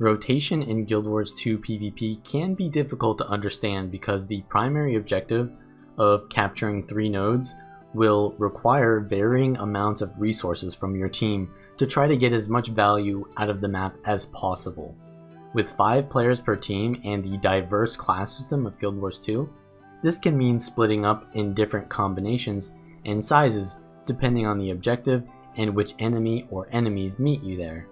Rotation in Guild Wars 2 PvP can be difficult to understand because the primary objective of capturing 3 nodes will require varying amounts of resources from your team to try to get as much value out of the map as possible. With 5 players per team and the diverse class system of Guild Wars 2, this can mean splitting up in different combinations and sizes depending on the objective and which enemy or enemies meet you there.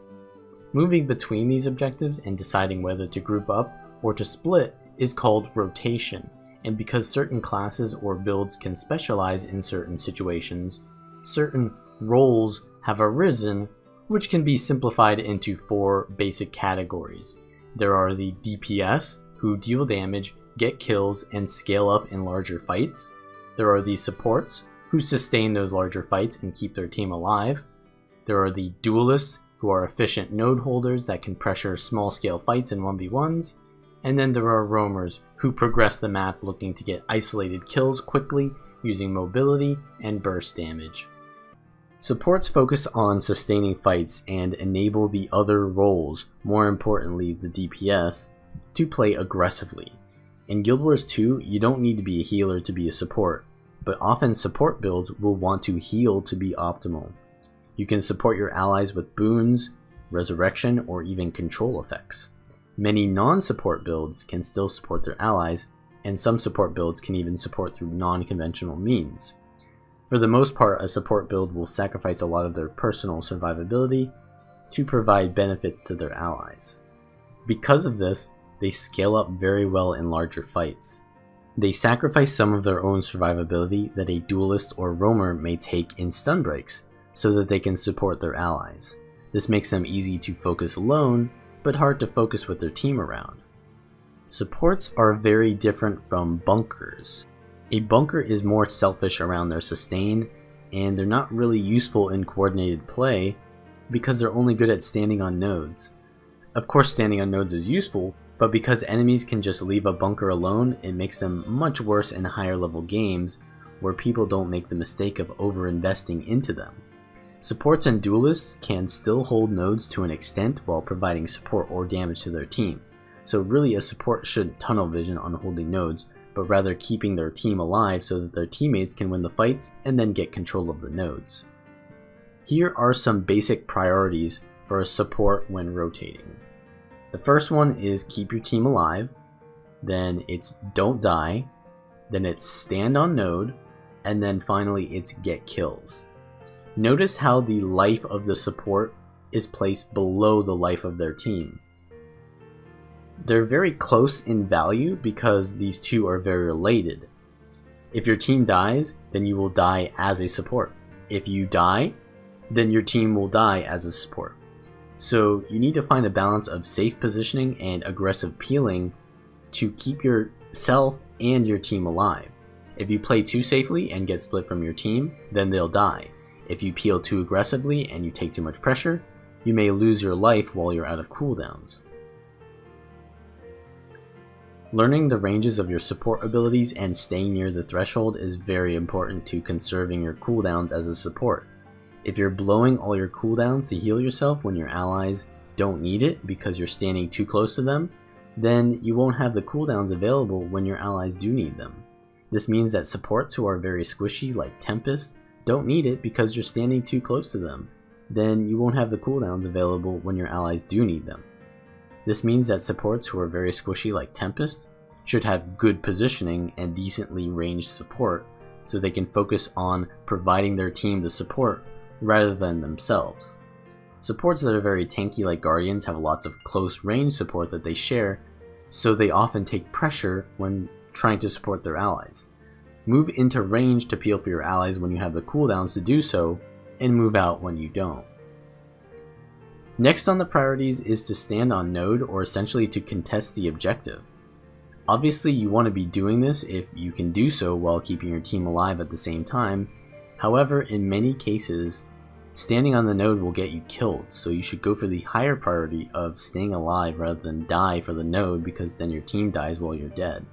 Moving between these objectives and deciding whether to group up or to split is called rotation, and because certain classes or builds can specialize in certain situations, certain roles have arisen, which can be simplified into 4 basic categories. There are the DPS, who deal damage, get kills, and scale up in larger fights. There are the supports, who sustain those larger fights and keep their team alive. There are the duelists, who are efficient node holders that can pressure small-scale fights in 1v1s, and then there are roamers who progress the map looking to get isolated kills quickly using mobility and burst damage. Supports focus on sustaining fights and enable the other roles, more importantly the DPS, to play aggressively. In Guild Wars 2, you don't need to be a healer to be a support, but often support builds will want to heal to be optimal. You can support your allies with boons, resurrection, or even control effects. Many non-support builds can still support their allies, and some support builds can even support through non-conventional means. For the most part, a support build will sacrifice a lot of their personal survivability to provide benefits to their allies. Because of this, they scale up very well in larger fights. They sacrifice some of their own survivability that a duelist or roamer may take in stun breaks, so that they can support their allies. This makes them easy to focus alone, but hard to focus with their team around. Supports are very different from bunkers. A bunker is more selfish around their sustain, and they're not really useful in coordinated play because they're only good at standing on nodes. Of course, standing on nodes is useful, but because enemies can just leave a bunker alone, it makes them much worse in higher level games where people don't make the mistake of over-investing into them. Supports and duelists can still hold nodes to an extent while providing support or damage to their team, so really a support shouldn't tunnel vision on holding nodes, but rather keeping their team alive so that their teammates can win the fights and then get control of the nodes. Here are some basic priorities for a support when rotating. The first one is keep your team alive, then it's don't die, then it's stand on node, and then finally it's get kills. Notice how the life of the support is placed below the life of their team. They're very close in value because these two are very related. If your team dies, then you will die as a support. If you die, then your team will die as a support. So you need to find a balance of safe positioning and aggressive peeling to keep yourself and your team alive. If you play too safely and get split from your team, then they'll die. If you peel too aggressively and you take too much pressure, you may lose your life while you're out of cooldowns. Learning the ranges of your support abilities and staying near the threshold is very important to conserving your cooldowns as a support. If you're blowing all your cooldowns to heal yourself when your allies don't need it because you're standing too close to them, then you won't have the cooldowns available when your allies do need them. This means that supports who are very squishy like Tempest don't need it because you're standing too close to them. Then you won't have the cooldowns available when your allies do need them. This means that supports who are very squishy like Tempest should have good positioning and decently ranged support so they can focus on providing their team the support rather than themselves. Supports that are very tanky like Guardians have lots of close range support that they share, so they often take pressure when trying to support their allies. Move into range to peel for your allies when you have the cooldowns to do so, and move out when you don't. Next on the priorities is to stand on node, or essentially to contest the objective. Obviously you want to be doing this if you can do so while keeping your team alive at the same time. However, in many cases, standing on the node will get you killed, so you should go for the higher priority of staying alive rather than die for the node, because then your team dies while you're dead.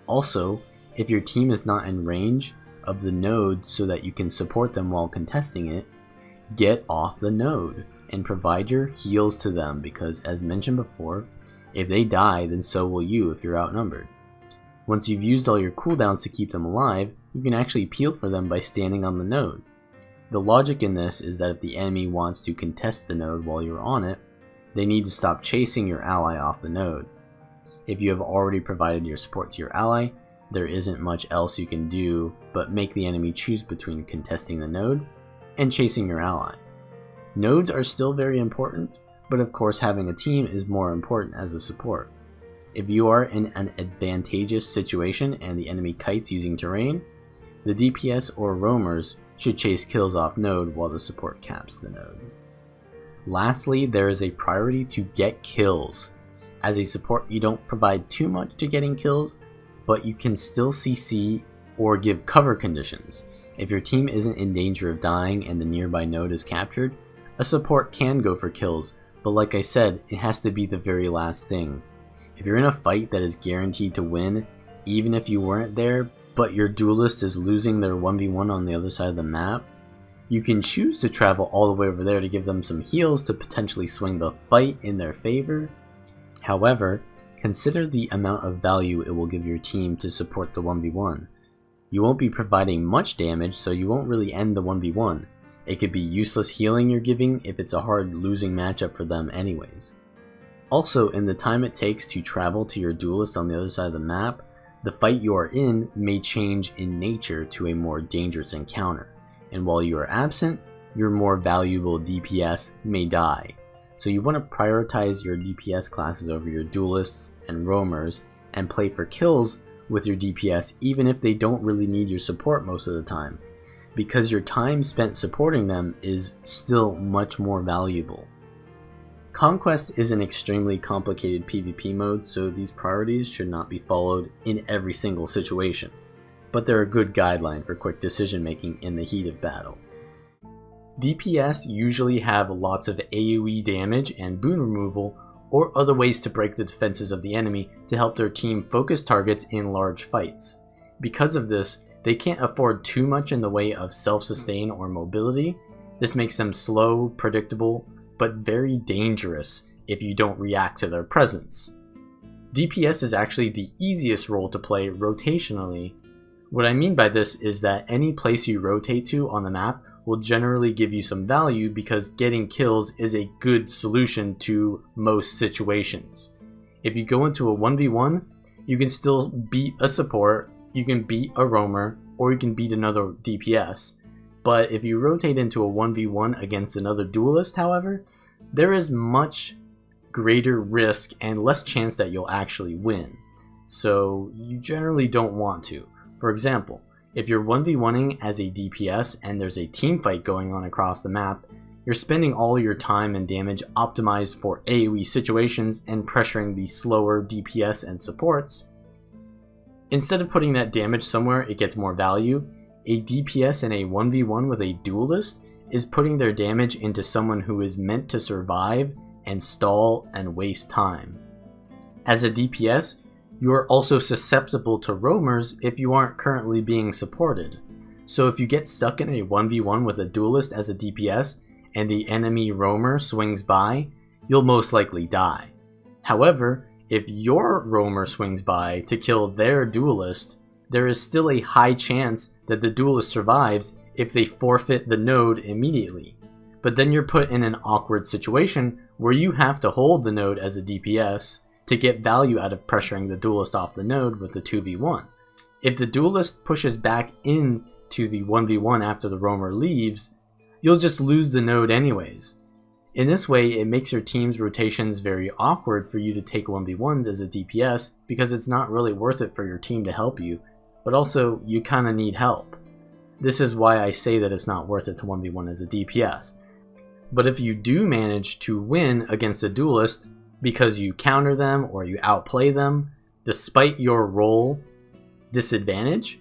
Also, if your team is not in range of the node so that you can support them while contesting it, get off the node. and provide your heals to them, because as mentioned before, if they die, then so will you if you're outnumbered. Once you've used all your cooldowns to keep them alive, you can actually peel for them by standing on the node. The logic in this is that if the enemy wants to contest the node while you're on it, they need to stop chasing your ally off the node. If you have already provided your support to your ally, there isn't much else you can do but make the enemy choose between contesting the node and chasing your ally. Nodes are still very important, but of course having a team is more important as a support. If you are in an advantageous situation and the enemy kites using terrain, the DPS or roamers should chase kills off node while the support caps the node. Lastly, there is a priority to get kills. As a support, you don't provide too much to getting kills, but you can still CC or give cover conditions. If your team isn't in danger of dying and the nearby node is captured, a support can go for kills, but like I said, it has to be the very last thing. If you're in a fight that is guaranteed to win, even if you weren't there, but your duelist is losing their 1v1 on the other side of the map, you can choose to travel all the way over there to give them some heals to potentially swing the fight in their favor. However, consider the amount of value it will give your team to support the 1v1. You won't be providing much damage, so you won't really end the 1v1. It could be useless healing you're giving if it's a hard losing matchup for them anyways. Also, in the time it takes to travel to your duelist on the other side of the map, the fight you are in may change in nature to a more dangerous encounter, and while you are absent, your more valuable DPS may die. So you want to prioritize your DPS classes over your duelists and roamers, and play for kills with your DPS even if they don't really need your support most of the time, because your time spent supporting them is still much more valuable. Conquest is an extremely complicated PvP mode, so these priorities should not be followed in every single situation, but they're a good guideline for quick decision making in the heat of battle. DPS usually have lots of AoE damage and boon removal, or other ways to break the defenses of the enemy to help their team focus targets in large fights. Because of this, they can't afford too much in the way of self-sustain or mobility. This makes them slow, predictable, but very dangerous if you don't react to their presence. DPS is actually the easiest role to play rotationally. What I mean by this is that any place you rotate to on the map will generally give you some value, because getting kills is a good solution to most situations. If you go into a 1v1, you can still beat a support, you can beat a roamer, or you can beat another DPS. But if you rotate into a 1v1 against another duelist, however, there is much greater risk and less chance that you'll actually win. So you generally don't want to. For example, if you're 1v1ing as a DPS and there's a team fight going on across the map, you're spending all your time and damage optimized for AoE situations and pressuring the slower DPS and supports. Instead of putting that damage somewhere it gets more value, a DPS in a 1v1 with a duelist is putting their damage into someone who is meant to survive and stall and waste time. As a DPS, you are also susceptible to roamers if you aren't currently being supported. So if you get stuck in a 1v1 with a duelist as a DPS and the enemy roamer swings by, you'll most likely die. However, if your roamer swings by to kill their duelist, there is still a high chance that the duelist survives if they forfeit the node immediately. But then you're put in an awkward situation where you have to hold the node as a DPS to get value out of pressuring the duelist off the node with the 2v1. If the duelist pushes back into the 1v1 after the roamer leaves, you'll just lose the node anyways. In this way, it makes your team's rotations very awkward for you to take 1v1s as a DPS, because it's not really worth it for your team to help you, but also you kinda need help. This is why I say that it's not worth it to 1v1 as a DPS. But if you do manage to win against a duelist because you counter them or you outplay them, despite your role disadvantage,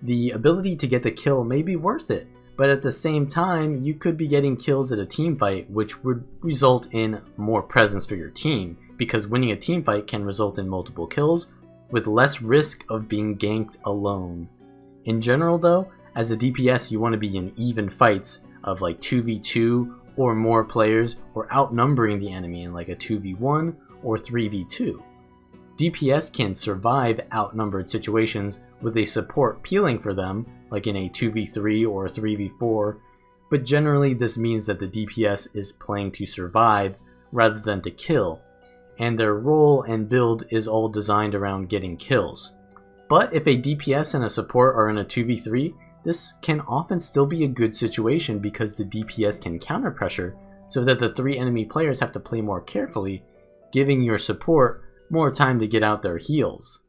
the ability to get the kill may be worth it. But at the same time, you could be getting kills at a team fight, which would result in more presence for your team, because winning a team fight can result in multiple kills with less risk of being ganked alone. In general though, as a DPS you want to be in even fights of like 2v2 or more players or outnumbering the enemy in like a 2v1 or 3v2. DPS can survive outnumbered situations with a support peeling for them, like in a 2v3 or 3v4, but generally this means that the DPS is playing to survive rather than to kill, and their role and build is all designed around getting kills. But if a DPS and a support are in a 2v3, this can often still be a good situation because the DPS can counter pressure so that the 3 enemy players have to play more carefully, giving your support more time to get out their heals.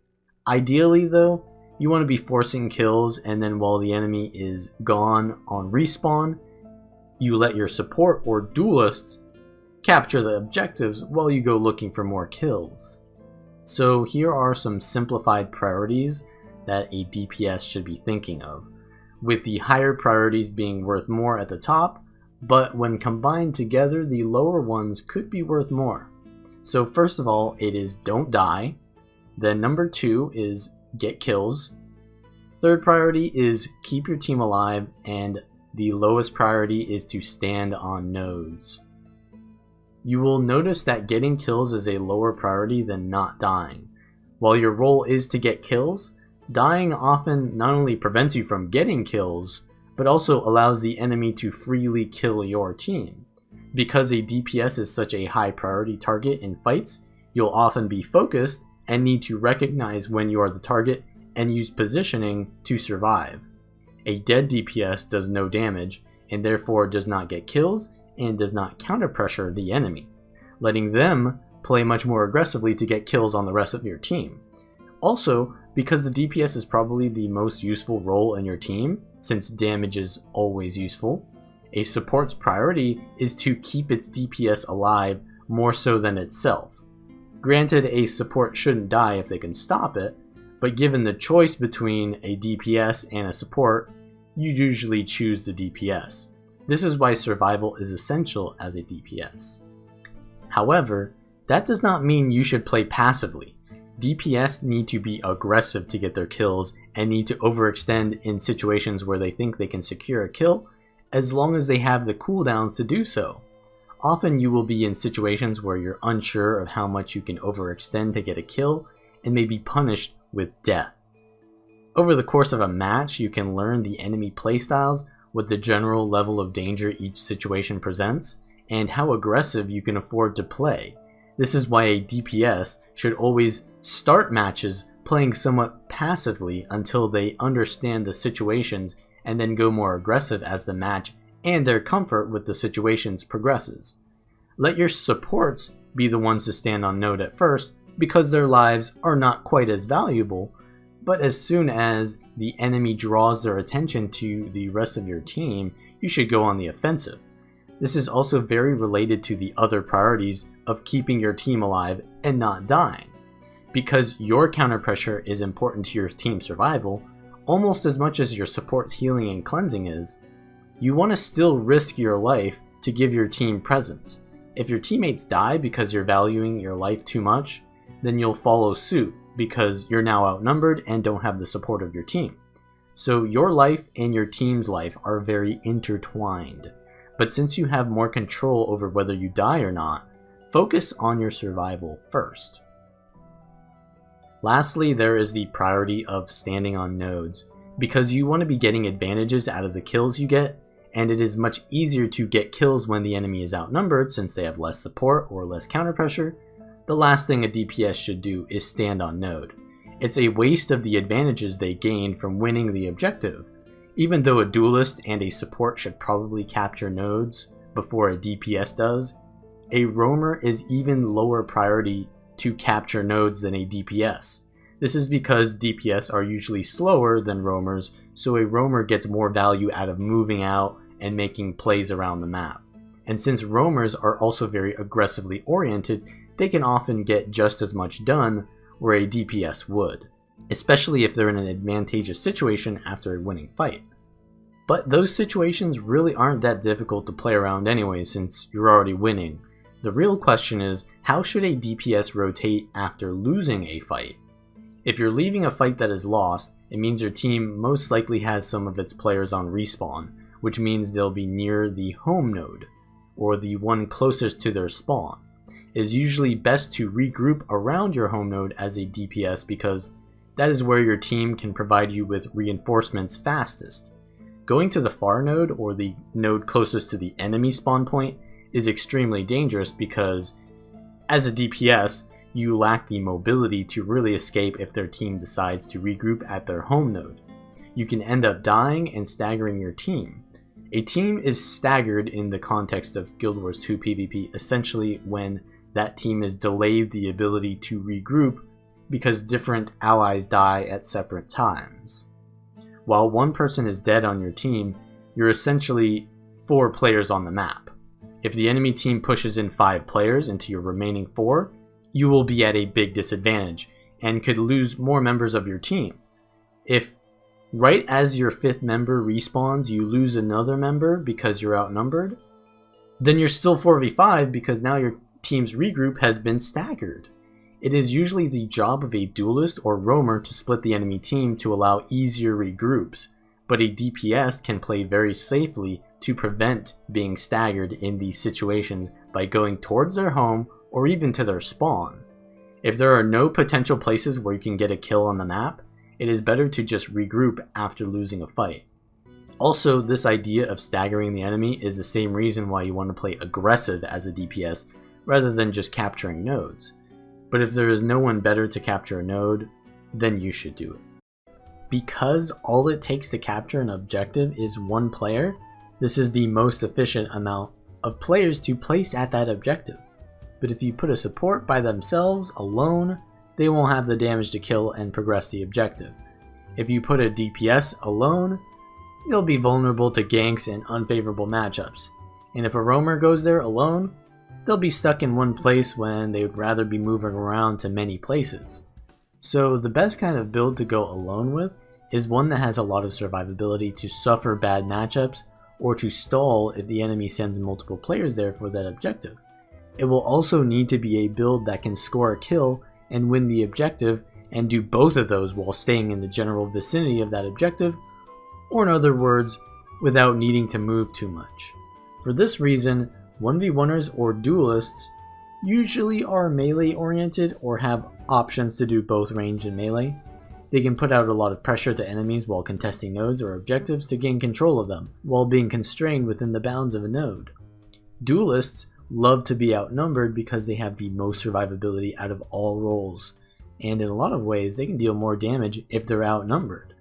Ideally though, you want to be forcing kills, and then while the enemy is gone on respawn, you let your support or duelists capture the objectives while you go looking for more kills. So here are some simplified priorities that a DPS should be thinking of, with the higher priorities being worth more at the top, but when combined together the lower ones could be worth more. So first of all, it is don't die. Then number 2 is get kills. Third priority is keep your team alive, and the lowest priority is to stand on nodes. You will notice that getting kills is a lower priority than not dying. While your role is to get kills, dying often not only prevents you from getting kills, but also allows the enemy to freely kill your team. Because a DPS is such a high priority target in fights, you'll often be focused and need to recognize when you are the target and use positioning to survive. A dead DPS does no damage and therefore does not get kills and does not counter pressure the enemy, letting them play much more aggressively to get kills on the rest of your team. Also, because the DPS is probably the most useful role in your team, since damage is always useful, a support's priority is to keep its DPS alive more so than itself. Granted, a support shouldn't die if they can stop it, but given the choice between a DPS and a support, you usually choose the DPS. This is why survival is essential as a DPS. However, that does not mean you should play passively. DPS need to be aggressive to get their kills and need to overextend in situations where they think they can secure a kill, as long as they have the cooldowns to do so. Often you will be in situations where you're unsure of how much you can overextend to get a kill and may be punished with death. Over the course of a match, you can learn the enemy playstyles, what the general level of danger each situation presents, and how aggressive you can afford to play. This is why a DPS should always start matches playing somewhat passively until they understand the situations and then go more aggressive as the match and their comfort with the situations progresses. Let your supports be the ones to stand on node at first because their lives are not quite as valuable, but as soon as the enemy draws their attention to the rest of your team, you should go on the offensive. This is also very related to the other priorities of keeping your team alive and not dying. Because your counter pressure is important to your team's survival, almost as much as your support's healing and cleansing is, you want to still risk your life to give your team presence. If your teammates die because you're valuing your life too much, then you'll follow suit because you're now outnumbered and don't have the support of your team. So your life and your team's life are very intertwined. But since you have more control over whether you die or not, focus on your survival first. Lastly, there is the priority of standing on nodes, because you want to be getting advantages out of the kills you get, and it is much easier to get kills when the enemy is outnumbered since they have less support or less counter pressure. The last thing a DPS should do is stand on node. It's a waste of the advantages they gain from winning the objective. Even though a duelist and a support should probably capture nodes before a DPS does, a roamer is even lower priority to capture nodes than a DPS. This is because DPS are usually slower than roamers, so a roamer gets more value out of moving out and making plays around the map. And since roamers are also very aggressively oriented, they can often get just as much done where a DPS would, especially if they're in an advantageous situation after a winning fight. But those situations really aren't that difficult to play around anyway since you're already winning. The real question is, how should a DPS rotate after losing a fight? If you're leaving a fight that is lost, it means your team most likely has some of its players on respawn, which means they'll be near the home node. or the one closest to their spawn. It is usually best to regroup around your home node as a DPS because that is where your team can provide you with reinforcements fastest. Going to the far node, or the node closest to the enemy spawn point, is extremely dangerous because as a DPS, you lack the mobility to really escape if their team decides to regroup at their home node. You can end up dying and staggering your team. A team is staggered in the context of Guild Wars 2 PvP essentially when that team is delayed the ability to regroup because different allies die at separate times. While one person is dead on your team, you're essentially 4 players on the map. If the enemy team pushes in 5 players into your remaining 4, you will be at a big disadvantage and could lose more members of your team. If right as your 5th member respawns you lose another member because you're outnumbered, then you're still 4v5 because now your team's regroup has been staggered. It is usually the job of a duelist or roamer to split the enemy team to allow easier regroups, but a DPS can play very safely to prevent being staggered in these situations by going towards their home or even to their spawn. If there are no potential places where you can get a kill on the map, it is better to just regroup after losing a fight. Also, this idea of staggering the enemy is the same reason why you want to play aggressive as a DPS rather than just capturing nodes. But if there is no one better to capture a node, then you should do it. Because all it takes to capture an objective is 1 player, this is the most efficient amount of players to place at that objective. But if you put a support by themselves, alone, they won't have the damage to kill and progress the objective. If you put a DPS alone, they'll be vulnerable to ganks and unfavorable matchups. And if a roamer goes there alone, they'll be stuck in one place when they would rather be moving around to many places. So the best kind of build to go alone with is one that has a lot of survivability to suffer bad matchups or to stall if the enemy sends multiple players there for that objective. It will also need to be a build that can score a kill and win the objective and do both of those while staying in the general vicinity of that objective, or in other words, without needing to move too much. For this reason, 1v1ers or duelists usually are melee oriented or have options to do both range and melee. They can put out a lot of pressure to enemies while contesting nodes or objectives to gain control of them, while being constrained within the bounds of a node. Duelists love to be outnumbered because they have the most survivability out of all roles, and in a lot of ways they can deal more damage if they're outnumbered.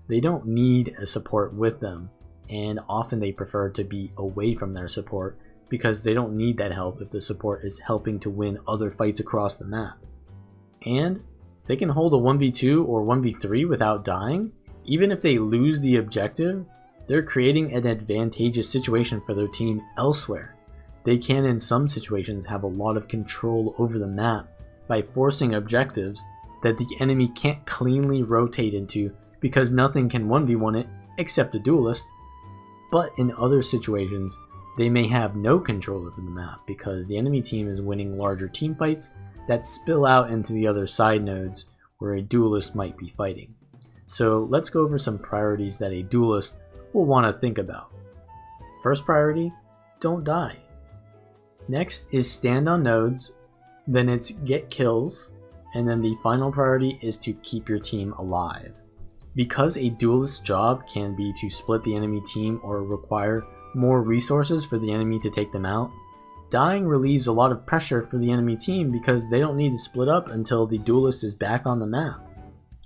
They don't need a support with them, and often they prefer to be away from their support because they don't need that help if the support is helping to win other fights across the map. And they can hold a 1v2 or 1v3 without dying. Even if they lose the objective, they're creating an advantageous situation for their team elsewhere. They can in some situations have a lot of control over the map by forcing objectives that the enemy can't cleanly rotate into because nothing can 1v1 it except a duelist. But in other situations, they may have no control over the map because the enemy team is winning larger team fights that spill out into the other side nodes where a duelist might be fighting. So let's go over some priorities that a duelist will want to think about. First priority, don't die. Next is stand on nodes, then it's get kills, and then the final priority is to keep your team alive. Because a duelist's job can be to split the enemy team or require more resources for the enemy to take them out, dying relieves a lot of pressure for the enemy team because they don't need to split up until the duelist is back on the map.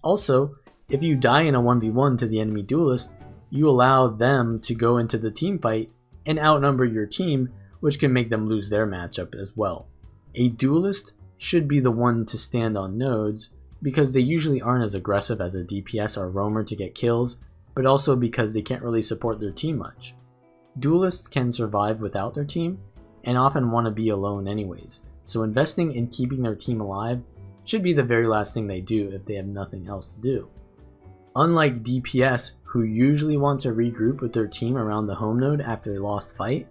Also, if you die in a 1v1 to the enemy duelist, you allow them to go into the team fight and outnumber your team, which can make them lose their matchup as well. A duelist should be the one to stand on nodes because they usually aren't as aggressive as a DPS or roamer to get kills, but also because they can't really support their team much. Duelists can survive without their team and often want to be alone anyways, so investing in keeping their team alive should be the very last thing they do if they have nothing else to do. Unlike DPS, who usually want to regroup with their team around the home node after a lost fight,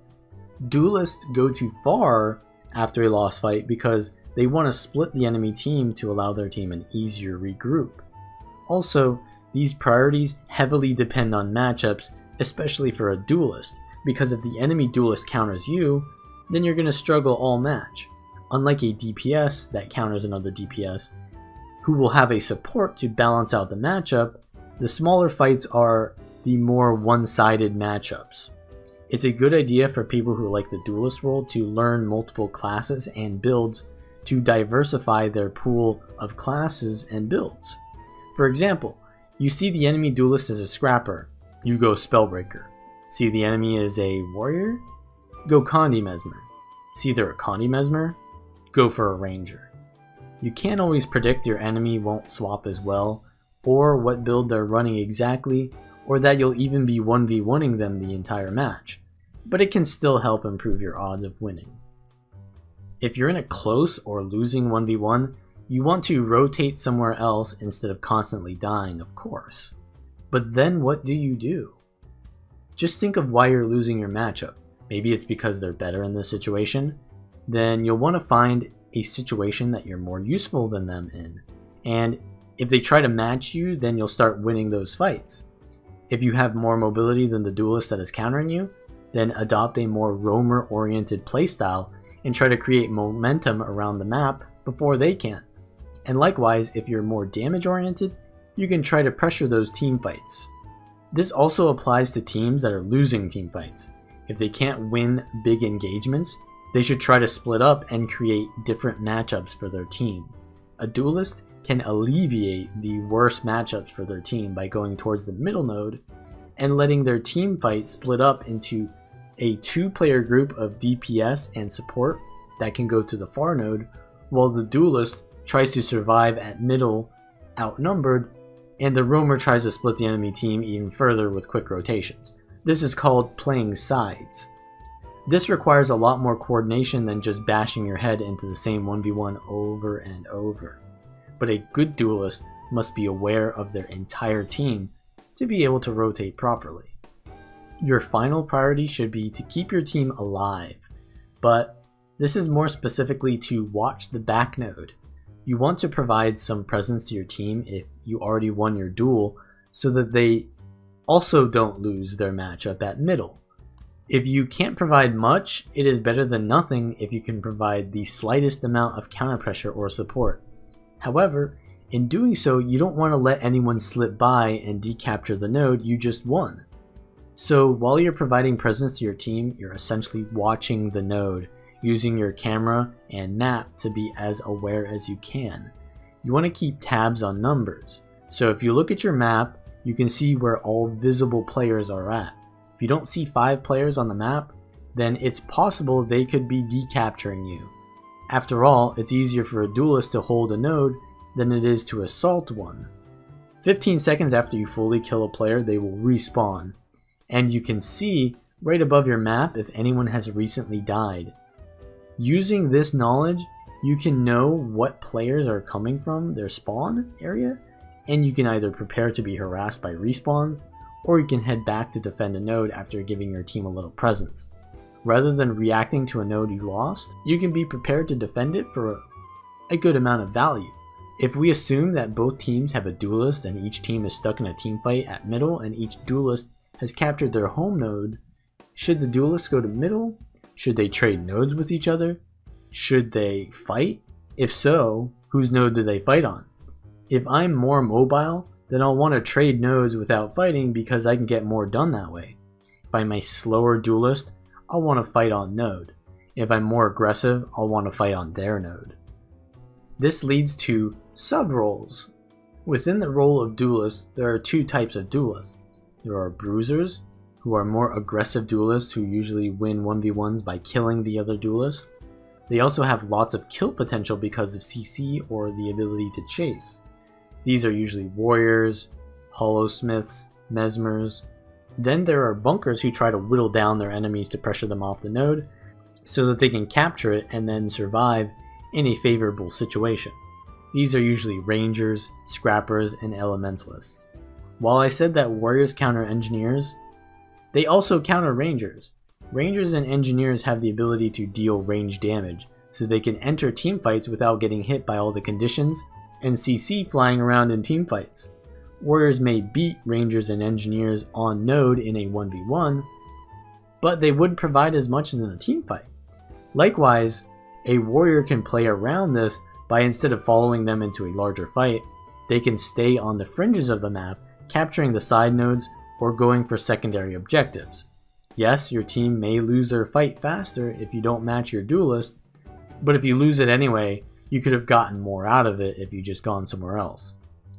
duelists go too far after a lost fight because they want to split the enemy team to allow their team an easier regroup. Also, these priorities heavily depend on matchups, especially for a duelist, because if the enemy duelist counters you, then you're going to struggle all match. Unlike a DPS that counters another DPS, who will have a support to balance out the matchup, the smaller fights are the more one-sided matchups. It's a good idea for people who like the Duelist role to learn multiple classes and builds to diversify their pool of classes and builds. For example, you see the enemy Duelist as a Scrapper, you go Spellbreaker. See the enemy as a Warrior? Go Condi Mesmer. See they're a Condi Mesmer? Go for a Ranger. You can't always predict your enemy won't swap as well, or what build they're running exactly, or that you'll even be 1v1ing them the entire match, but it can still help improve your odds of winning. If you're in a close or losing 1v1, you want to rotate somewhere else instead of constantly dying, of course. But then what do? Just think of why you're losing your matchup. Maybe it's because they're better in this situation. Then you'll want to find a situation that you're more useful than them in. And if they try to match you, then you'll start winning those fights. If you have more mobility than the Duelist that is countering you, then adopt a more roamer-oriented playstyle and try to create momentum around the map before they can. And likewise, if you're more damage-oriented, you can try to pressure those team fights. This also applies to teams that are losing team fights. If they can't win big engagements, they should try to split up and create different matchups for their team. A Duelist can alleviate the worst matchups for their team by going towards the middle node and letting their team fight split up into a 2-player group of DPS and support that can go to the far node, while the Duelist tries to survive at middle outnumbered, and the roamer tries to split the enemy team even further with quick rotations. This is called playing sides. This requires a lot more coordination than just bashing your head into the same 1v1 over and over. But a good Duelist must be aware of their entire team to be able to rotate properly. Your final priority should be to keep your team alive, but this is more specifically to watch the back node. You want to provide some presence to your team if you already won your duel so that they also don't lose their matchup at middle. If you can't provide much, it is better than nothing if you can provide the slightest amount of counter pressure or support. However, in doing so, you don't want to let anyone slip by and decapture the node you just won. So while you're providing presence to your team, you're essentially watching the node, using your camera and map to be as aware as you can. You want to keep tabs on numbers. So if you look at your map, you can see where all visible players are at. If you don't see 5 players on the map, then it's possible they could be decapturing you. After all, it's easier for a Duelist to hold a node than it is to assault one. 15 seconds after you fully kill a player, they will respawn, and you can see right above your map if anyone has recently died. Using this knowledge, you can know what players are coming from their spawn area, and you can either prepare to be harassed by respawns, or you can head back to defend a node after giving your team a little presence. Rather than reacting to a node you lost, you can be prepared to defend it for a good amount of value. If we assume that both teams have a Duelist and each team is stuck in a team fight at middle and each Duelist has captured their home node, should the Duelists go to middle? Should they trade nodes with each other? Should they fight? If so, whose node do they fight on? If I'm more mobile, then I'll want to trade nodes without fighting because I can get more done that way. If I'm a slower Duelist, I'll want to fight on node. If I'm more aggressive, I'll want to fight on their node. This leads to sub-roles. Within the role of Duelist, there are 2 types of Duelists. There are Bruisers, who are more aggressive Duelists who usually win 1v1s by killing the other Duelist. They also have lots of kill potential because of CC or the ability to chase. These are usually Warriors, Hollowsmiths, Mesmers. Then there are Bunkers who try to whittle down their enemies to pressure them off the node so that they can capture it and then survive in a favorable situation. These are usually Rangers, Scrappers, and Elementalists. While I said that Warriors counter Engineers, they also counter Rangers. Rangers and Engineers have the ability to deal range damage, so they can enter teamfights without getting hit by all the conditions and CC flying around in teamfights. Warriors may beat Rangers and Engineers on node in a 1v1, but they wouldn't provide as much as in a teamfight. Likewise, a warrior can play around this by, instead of following them into a larger fight, they can stay on the fringes of the map, capturing the side nodes or going for secondary objectives. Yes, your team may lose their fight faster if you don't match your duelist, but if you lose it anyway, you could have gotten more out of it if you just gone somewhere else.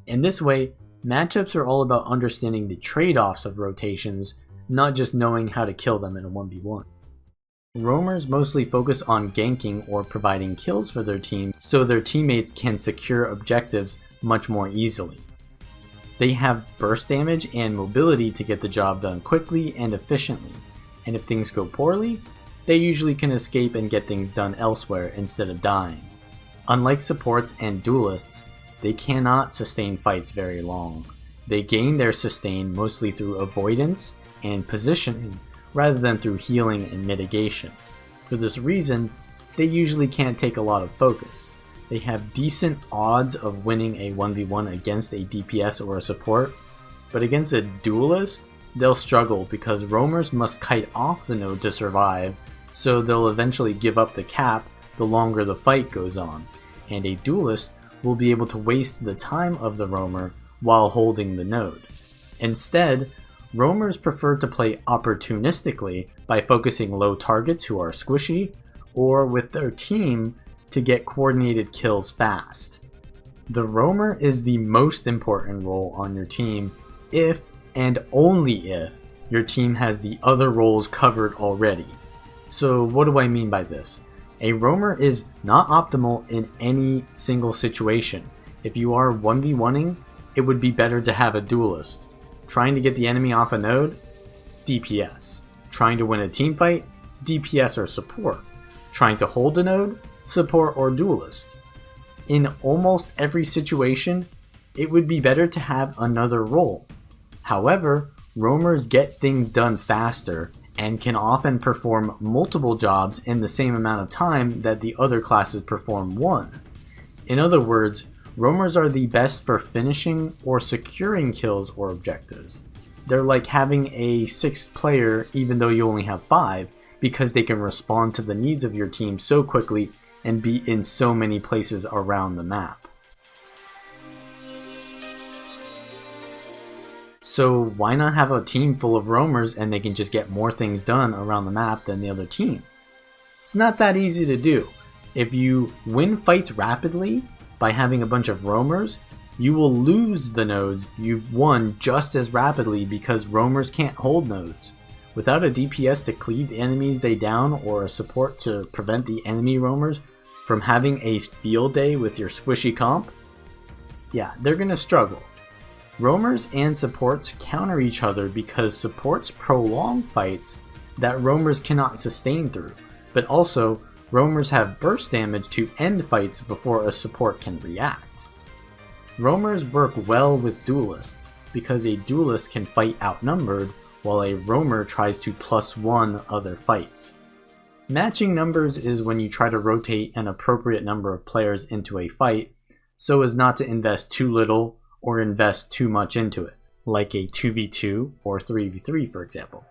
In this way, matchups are all about understanding the trade-offs of rotations, not just knowing how to kill them in a 1v1. Roamers mostly focus on ganking or providing kills for their team so their teammates can secure objectives much more easily. They have burst damage and mobility to get the job done quickly and efficiently, and if things go poorly, they usually can escape and get things done elsewhere instead of dying. Unlike supports and duelists, they cannot sustain fights very long. They gain their sustain mostly through avoidance and positioning rather than through healing and mitigation. For this reason, they usually can't take a lot of focus. They have decent odds of winning a 1v1 against a DPS or a support, but against a duelist, they'll struggle because roamers must kite off the node to survive, so they'll eventually give up the cap the longer the fight goes on, and a duelist will be able to waste the time of the roamer while holding the node. Instead, roamers prefer to play opportunistically by focusing low targets who are squishy, or with their team to get coordinated kills fast. The roamer is the most important role on your team if and only if your team has the other roles covered already. So what do I mean by this? A roamer is not optimal in any single situation. If you are 1v1ing, it would be better to have a duelist. Trying to get the enemy off a node? DPS. Trying to win a team fight? DPS or support. Trying to hold a node? Support or duelist. In almost every situation, it would be better to have another role. However, roamers get things done faster and can often perform multiple jobs in the same amount of time that the other classes perform one. In other words, roamers are the best for finishing or securing kills or objectives. They're like having a 6th player even though you only have 5, because they can respond to the needs of your team so quickly and be in so many places around the map. So why not have a team full of roamers and they can just get more things done around the map than the other team? It's not that easy to do. If you win fights rapidly by having a bunch of roamers, you will lose the nodes you've won just as rapidly because roamers can't hold nodes. Without a DPS to cleave the enemies they down or a support to prevent the enemy roamers from having a field day with your squishy comp, yeah, they're gonna struggle. Roamers and supports counter each other because supports prolong fights that roamers cannot sustain through, but also roamers have burst damage to end fights before a support can react. Roamers work well with duelists because a duelist can fight outnumbered while a roamer tries to +1 other fights. Matching numbers is when you try to rotate an appropriate number of players into a fight so as not to invest too little or invest too much into it, like a 2v2 or 3v3 for example.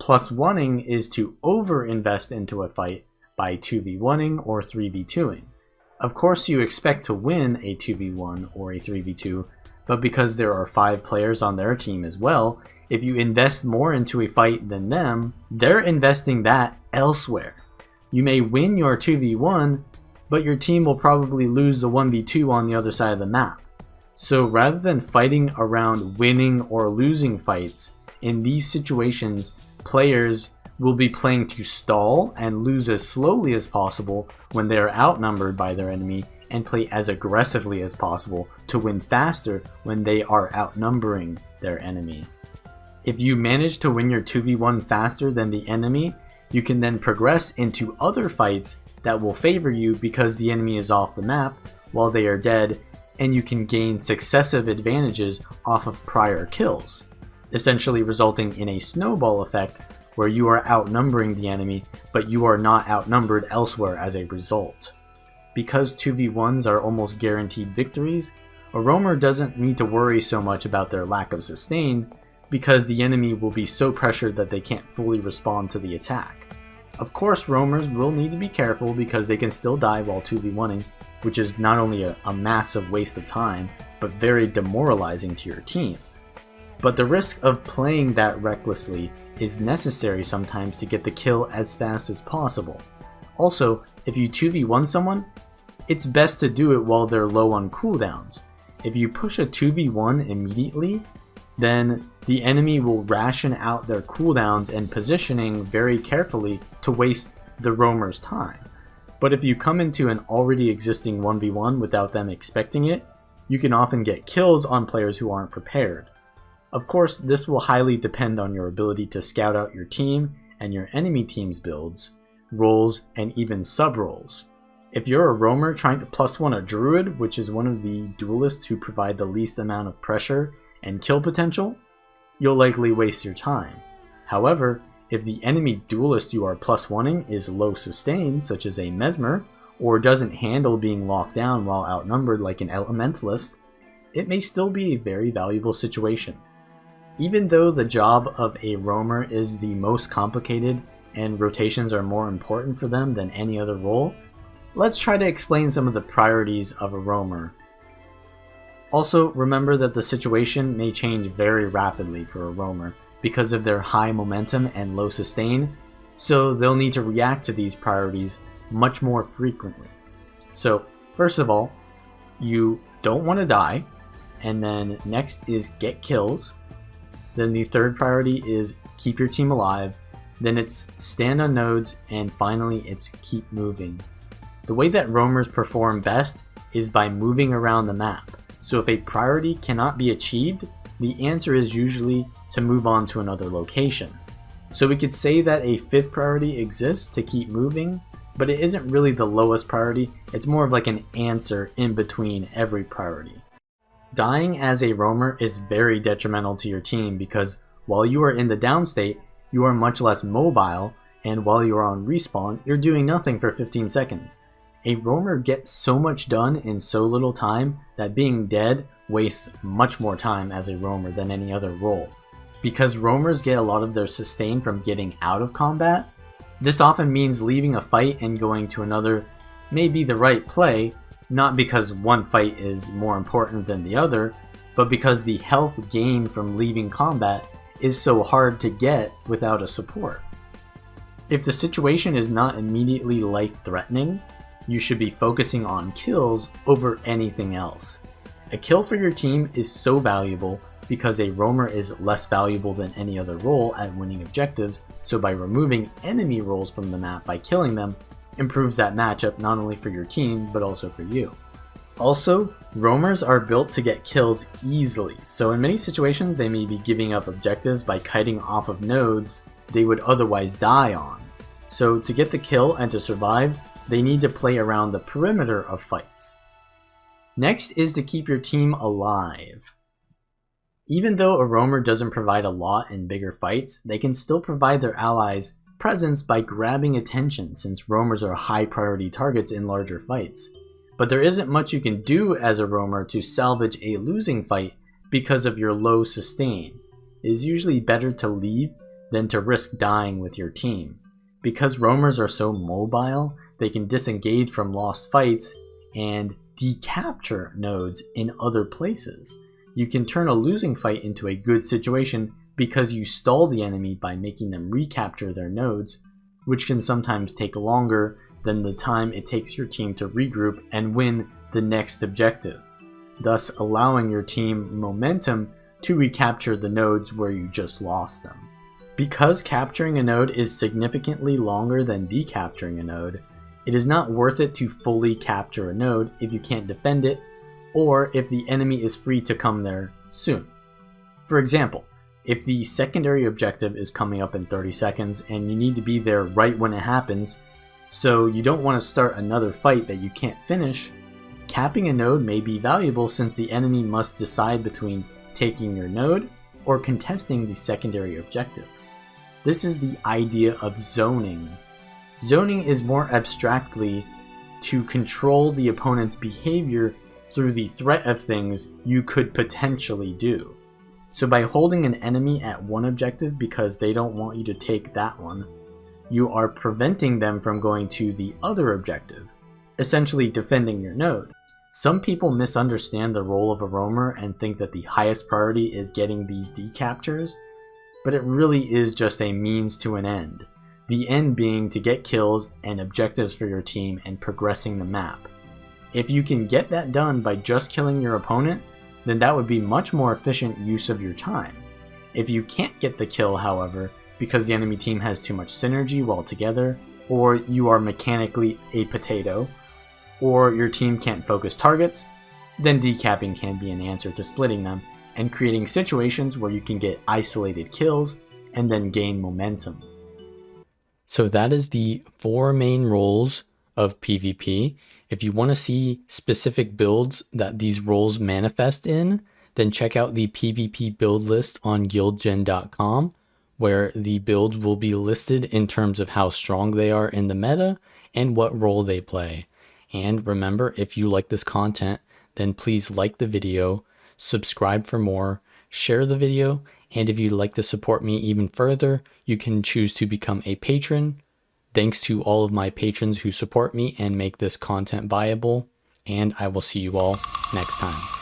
+1ing is to over-invest into a fight by 2v1ing or 3v2ing. Of course you expect to win a 2v1 or a 3v2, but because there are 5 players on their team as well, if you invest more into a fight than them, they're investing that elsewhere. You may win your 2v1, but your team will probably lose the 1v2 on the other side of the map. So rather than fighting around winning or losing fights, in these situations, players will be playing to stall and lose as slowly as possible when they are outnumbered by their enemy, and play as aggressively as possible to win faster when they are outnumbering their enemy. If you manage to win your 2v1 faster than the enemy, you can then progress into other fights that will favor you because the enemy is off the map while they are dead, and you can gain successive advantages off of prior kills, essentially resulting in a snowball effect where you are outnumbering the enemy, but you are not outnumbered elsewhere as a result. Because 2v1s are almost guaranteed victories, a roamer doesn't need to worry so much about their lack of sustain, because the enemy will be so pressured that they can't fully respond to the attack. Of course, roamers will need to be careful because they can still die while 2v1ing, which is not only a massive waste of time, but very demoralizing to your team. But the risk of playing that recklessly is necessary sometimes to get the kill as fast as possible. Also, if you 2v1 someone, it's best to do it while they're low on cooldowns. If you push a 2v1 immediately, then the enemy will ration out their cooldowns and positioning very carefully to waste the roamer's time. But if you come into an already existing 1v1 without them expecting it, you can often get kills on players who aren't prepared. Of course, this will highly depend on your ability to scout out your team and your enemy team's builds, roles, and even sub-roles. If you're a roamer trying to +1 a druid, which is one of the duelists who provide the least amount of pressure and kill potential, you'll likely waste your time. However, if the enemy duelist you are +1ing is low sustain, such as a mesmer, or doesn't handle being locked down while outnumbered like an elementalist, it may still be a very valuable situation. Even though the job of a roamer is the most complicated and rotations are more important for them than any other role, let's try to explain some of the priorities of a roamer. Also, remember that the situation may change very rapidly for a roamer because of their high momentum and low sustain, so they'll need to react to these priorities much more frequently. So, first of all, you don't want to die, and then next is get kills. Then the third priority is keep your team alive, then it's stand on nodes, and finally it's keep moving. The way that roamers perform best is by moving around the map. So if a priority cannot be achieved, the answer is usually to move on to another location. So we could say that a fifth priority exists to keep moving, but it isn't really the lowest priority, it's more of like an answer in between every priority. Dying as a roamer is very detrimental to your team because while you are in the down state, you are much less mobile, and while you are on respawn, you're doing nothing for 15 seconds. A roamer gets so much done in so little time that being dead wastes much more time as a roamer than any other role. Because roamers get a lot of their sustain from getting out of combat, this often means leaving a fight and going to another may be the right play, not because one fight is more important than the other, but because the health gained from leaving combat is so hard to get without a support. If the situation is not immediately life-threatening, you should be focusing on kills over anything else. A kill for your team is so valuable because a roamer is less valuable than any other role at winning objectives, so by removing enemy roles from the map by killing them, improves that matchup not only for your team, but also for you. Also, roamers are built to get kills easily, so in many situations they may be giving up objectives by kiting off of nodes they would otherwise die on. So to get the kill and to survive, they need to play around the perimeter of fights. Next is to keep your team alive. Even though a roamer doesn't provide a lot in bigger fights, they can still provide their allies presence by grabbing attention since roamers are high priority targets in larger fights. But there isn't much you can do as a roamer to salvage a losing fight because of your low sustain. It is usually better to leave than to risk dying with your team. Because roamers are so mobile, they can disengage from lost fights and decapture nodes in other places. You can turn a losing fight into a good situation because you stall the enemy by making them recapture their nodes, which can sometimes take longer than the time it takes your team to regroup and win the next objective, thus allowing your team momentum to recapture the nodes where you just lost them. Because capturing a node is significantly longer than decapturing a node, it is not worth it to fully capture a node if you can't defend it, or if the enemy is free to come there soon. For example, if the secondary objective is coming up in 30 seconds and you need to be there right when it happens, so you don't want to start another fight that you can't finish, capping a node may be valuable since the enemy must decide between taking your node or contesting the secondary objective. This is the idea of zoning. Zoning is more abstractly to control the opponent's behavior through the threat of things you could potentially do. So by holding an enemy at one objective because they don't want you to take that one, you are preventing them from going to the other objective, essentially defending your node. Some people misunderstand the role of a roamer and think that the highest priority is getting these decaptures, but it really is just a means to an end. The end being to get kills and objectives for your team and progressing the map. If you can get that done by just killing your opponent, then that would be much more efficient use of your time. If you can't get the kill, however, because the enemy team has too much synergy while together, or you are mechanically a potato, or your team can't focus targets, then decapping can be an answer to splitting them and creating situations where you can get isolated kills and then gain momentum. So that is the 4 main roles of PvP. If you want to see specific builds that these roles manifest in, then check out the PvP build list on guildgen.com, where the builds will be listed in terms of how strong they are in the meta and what role they play. And remember, if you like this content, then please like the video, subscribe for more, share the video, and if you'd like to support me even further, you can choose to become a patron. Thanks to all of my patrons who support me and make this content viable, and I will see you all next time.